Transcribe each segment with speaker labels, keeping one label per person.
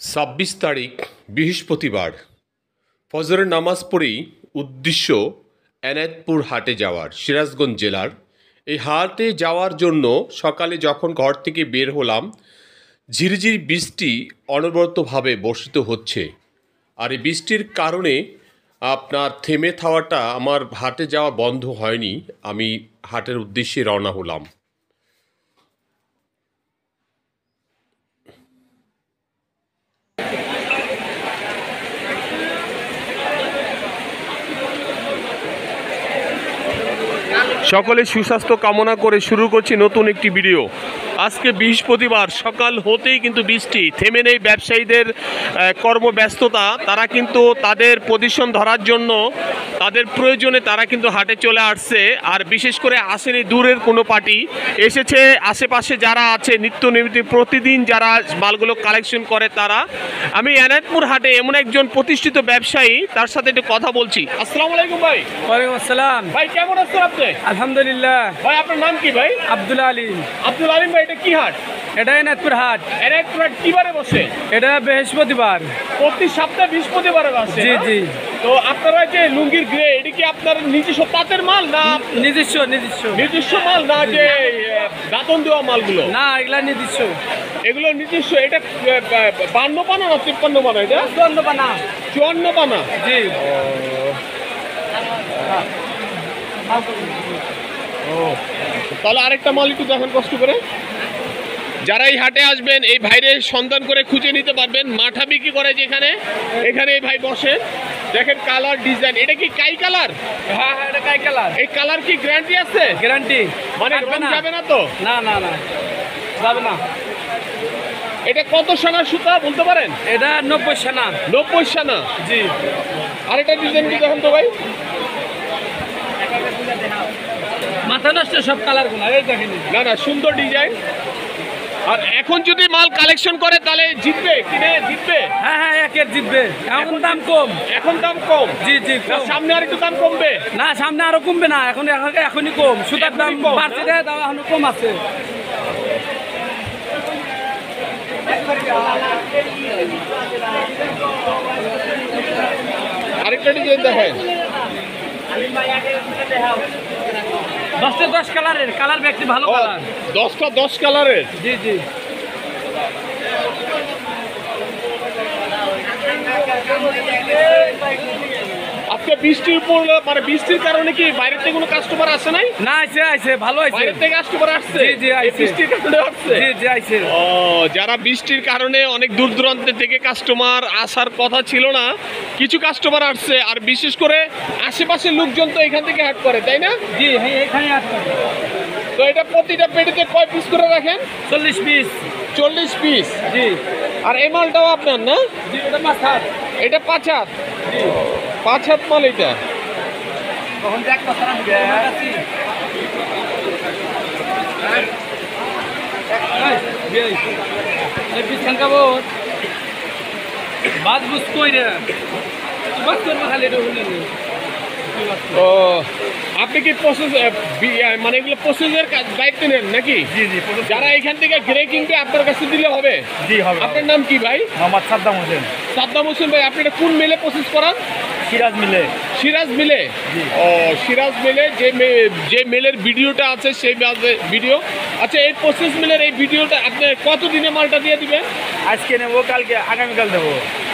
Speaker 1: ২৬ তারিখ বৃহস্পতিবার ফজরের নামাজ পড়েই উদ্দেশ্য এনায়েতপুর হাটে যাওয়ার, সিরাজগঞ্জ জেলার। এই হাটে যাওয়ার জন্য সকালে যখন ঘর থেকে বের হলাম, ঝিরিঝিরি বৃষ্টি অনবরতভাবে বর্ষিত হচ্ছে। আর এই বৃষ্টির কারণে আপনার থেমে থাকাটা আমার হাটে যাওয়া বন্ধ হয়নি। আমি হাটের উদ্দেশ্যে রওনা হলাম। সকলে সুস্বাস্থ্য কামনা করে শুরু করছি নতুন একটি ভিডিও। আজকে বৃহস্পতিবার, সকাল হতেই কিন্তু বৃষ্টি থেমে নেই। ব্যবসায়ীদের কর্মব্যস্ততা, তারা কিন্তু তাদের পজিশন ধরার জন্য তাদের প্রয়োজনে তারা কিন্তু হাটে চলে আসছে। আর বিশেষ করে আসেনি দূরের কোনো পার্টি, এসেছে আশেপাশে যারা আছে নিত্য নৈমিত্তিক প্রতিদিন যারা মালগুলো কালেকশন করে তারা। আমি এনায়েতপুর হাটে এমন একজন প্রতিষ্ঠিত ব্যবসায়ী, তার সাথে একটু কথা বলছি। আসসালামু আলাইকুম ভাই।
Speaker 2: ওয়ালাইকুম আসসালাম
Speaker 1: ভাই কেমন আছেন আপনি?
Speaker 2: আলহামদুলিল্লাহ।
Speaker 1: ভাই আপনার নাম কি ভাই?
Speaker 2: আব্দুল আলিম।
Speaker 1: আব্দুল আলিম ভাই, এটা কি হাট?
Speaker 2: এটা এনায়েতপুর হাট।
Speaker 1: এনায়েতপুর হাট কি বারে বসে?
Speaker 2: এটা বৃহস্পতিবার।
Speaker 1: প্রতি সপ্তাহে বৃহস্পতিবারে বসে?
Speaker 2: জি জি।
Speaker 1: তো আপনারা যে লুঙ্গির গ্রে, এটা কি আপনার নিজস্ব তাঁতের মাল না
Speaker 2: নিজস্ব
Speaker 1: নিজস্ব মাল না যে দাতন দেওয়া মালগুলো?
Speaker 2: না, এগুলা নিজস্ব।
Speaker 1: এগুলো নিজস্ব। এটা 52 পানা না 53 পানা? এটা
Speaker 2: 54 পানা।
Speaker 1: 54 পানা।
Speaker 2: জি।
Speaker 1: তাহলে আরেকটা মাল একটু দেখেন কষ্ট করে। যারা এই হাটে আসবেন এই ভাইরে সন্ধান করে খুঁজে নিতে পারবেন। মাঠা বিক্রি করে যেখানে, এখানে এই ভাই বসে। দেখেন কালার ডিজাইন, এটা কি কাই কালার?
Speaker 2: হ্যাঁ হ্যাঁ, এটা কাই কালার।
Speaker 1: এই কালার কি গ্যারান্টি আছে?
Speaker 2: গ্যারান্টি।
Speaker 1: মানে রং যাবে না তো?
Speaker 2: না না না, যাবে না।
Speaker 1: এটা কত সানার সুতা বলতে পারেন?
Speaker 2: এটা 90 সানা।
Speaker 1: 90 সানা।
Speaker 2: জি।
Speaker 1: আর এটা ডিজাইন কি দেখেন তো ভাই।
Speaker 2: মাথা নষ্ট সব কালারগুলো, এই দেখেন।
Speaker 1: না না, সুন্দর ডিজাইন। আর এখন যদি মাল কালেকশন করে তাহলে জিতবে, কিনে জিতবে।
Speaker 2: হ্যাঁ হ্যাঁ, একের জিতবে। এখন দাম কম।
Speaker 1: এখন দাম কম?
Speaker 2: জি জি।
Speaker 1: সামনে আর একটু দাম কমবে?
Speaker 2: না, সামনে আরো কমবে না, এখনই কম। সুতার দাম বাড়ছে, দাম এখনো কম আছে।
Speaker 1: আরেকটা ডিজাইন দেখেন।
Speaker 2: 10টা 10 কালারের, কালার ব্যক্তি ভালো কালার।
Speaker 1: 10টা 10 কালারের?
Speaker 2: জি জি।
Speaker 1: আজকে বৃষ্টির উপর, মানে বৃষ্টির কারণে কি বাইরের থেকে কোনো কাস্টমার আসে নাই?
Speaker 2: না, আইছে ভালো আইছে।
Speaker 1: বাইরের থেকে কাস্টমার আসছে?
Speaker 2: জি জি, আইছে।
Speaker 1: বৃষ্টির কারণে আসছে?
Speaker 2: জি জি, আইছে।
Speaker 1: ও, যারা বৃষ্টির কারণে অনেক দূর দূরান্ত থেকে কাস্টমার আসার কথা ছিল না, কিছু কাস্টমার আসছে। আর বিশেষ করে আশেপাশের লোকজন তো এখান থেকে হাট করে, তাই না?
Speaker 2: জি হ্যাঁ, এখানে আসছে।
Speaker 1: তো এটা প্রতিটা পেটিতে কয় পিস করে রাখেন?
Speaker 2: 40 পিস।
Speaker 1: 40 পিস?
Speaker 2: জি।
Speaker 1: আর এই মালটাও আপনার না?
Speaker 2: জি, এটা 5 হাত।
Speaker 1: এটা 5 হাত?
Speaker 2: জি।
Speaker 1: 5 হাত মাল এটা?
Speaker 2: তখন দেখ কথা না দিবে। এই পিস খানকাবো। বাদ বুঝ কই রে। বাদ করব খালি এটা হলো না।
Speaker 1: ও, আপনি কি প্রসেস মানে এগুলো প্রসেসের দায়িত্ব নেন নাকি?
Speaker 2: জি জি।
Speaker 1: যারা এখান থেকে গ্রে কিনবে আপনার কাছে দিলে হবে?
Speaker 2: জি হবে।
Speaker 1: আপনার নাম কি ভাই?
Speaker 2: মোহাম্মদ সাদ্দাম হোসেন।
Speaker 1: সাদ্দাম হোসেন ভাই, আপনি এটা কোন মেলে প্রসেস করান?
Speaker 2: সিরাজ মিলে।
Speaker 1: সিরাজ মিলে?
Speaker 2: জি।
Speaker 1: ও, সিরাজ মিলে যে মেলের ভিডিওটা আছে সেই ভিডিও। আচ্ছা, এই প্রসেস মিলের এই ভিডিওটা আপনি কত দিনে মালটা দিয়ে দিবেন?
Speaker 2: আজকে নেবো, কালকে আগামীকাল দেবো।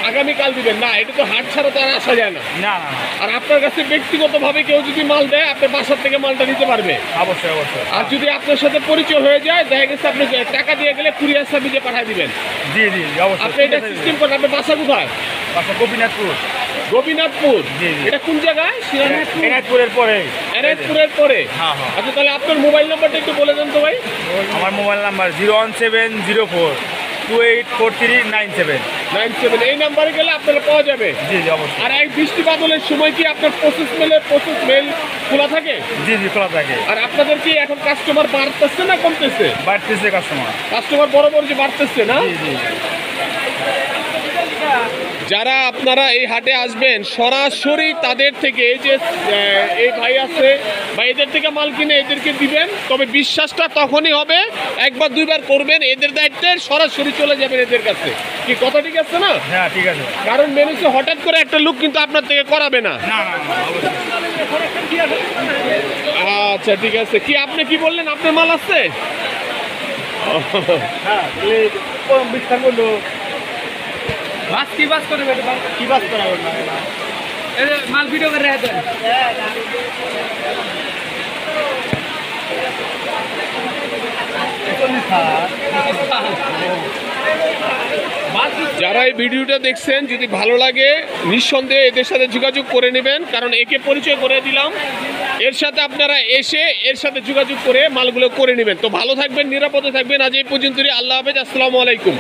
Speaker 1: আগামীকাল দিবেন? না, এটা তো হাট ছাড়া তো আর আসা যায় না।
Speaker 2: না না।
Speaker 1: আর আপনার কাছে ব্যক্তিগতভাবে কেউ যদি মাল দেয়, আপনার বাসার থেকে মালটা নিতে পারবে?
Speaker 2: অবশ্যই অবশ্যই।
Speaker 1: আর যদি আপনার সাথে পরিচয় হয়ে যায়, দেখা গেছে আপনি টাকা দিয়ে গেলে কুরিয়ার সার্ভিসে পাঠিয়ে দিবেন।
Speaker 2: জি জি অবশ্যই।
Speaker 1: আপনি এটা সিস্টেম করেন। আপনার বাসা কোথায়?
Speaker 2: বাসা গোপীনাথপুর।
Speaker 1: গোপীনাথপুর?
Speaker 2: জি জি।
Speaker 1: এটা কোন জায়গায়?
Speaker 2: এনায়েতপুরের পরে।
Speaker 1: এনায়েতপুরের পরে?
Speaker 2: হ্যাঁ হ্যাঁ।
Speaker 1: আচ্ছা, তাহলে আপনার মোবাইল নাম্বারটা একটু বলে দেন তো ভাই।
Speaker 2: আমার মোবাইল নাম্বার 01704 284397।
Speaker 1: 97, এই নাম্বারে গেলে আপনারা পাওয়া যাবে।
Speaker 2: জি জি অবশ্যই।
Speaker 1: আর এই বৃষ্টি বাদলের সময় কি আপনার প্রসেস মেল খোলা থাকে?
Speaker 2: জি জি, খোলা থাকে।
Speaker 1: আর আপনাদের কি এখন কাস্টমার বাড়তেছে না কমতেছে?
Speaker 2: বাড়তেছে কাস্টমার।
Speaker 1: কাস্টমার বরাবর যে বাড়তেছে না?
Speaker 2: জি জি।
Speaker 1: যারা আপনারা এই হাটে আসবেন সরাসরি তাদের থেকে এই যে এই ভাই আছে বা এদের থেকে মাল কিনে এদেরকে দিবেন, তবে বিশ্বাসটা তখনই হবে একবার দুইবার করবেন, এদের দায়িত্বে সরাসরি চলে যাবেন এদের কাছে। কি কথা ঠিক আছে না?
Speaker 2: হ্যাঁ ঠিক আছে।
Speaker 1: কারণ মেনুসে হঠাৎ করে একটা লোক কিন্তু আপনার থেকে করাবে না। আচ্ছা ঠিক আছে। কি আপনি কি বললেন, আপনার মাল আছে?
Speaker 2: মাল ভিডিও করে রেখে দেন।
Speaker 1: যারা এই ভিডিওটা দেখছেন যদি ভালো লাগে নিঃসন্দেহে এদের সাথে যোগাযোগ করে নেবেন, কারণ একে পরিচয় করে দিলাম, এর সাথে আপনারা এসে এর সাথে যোগাযোগ করে মালগুলো করে নেবেন। তো ভালো থাকবেন, নিরাপদে থাকবেন। আজ এই পর্যন্তই। আল্লাহ হাফেজ, আসসালামু আলাইকুম।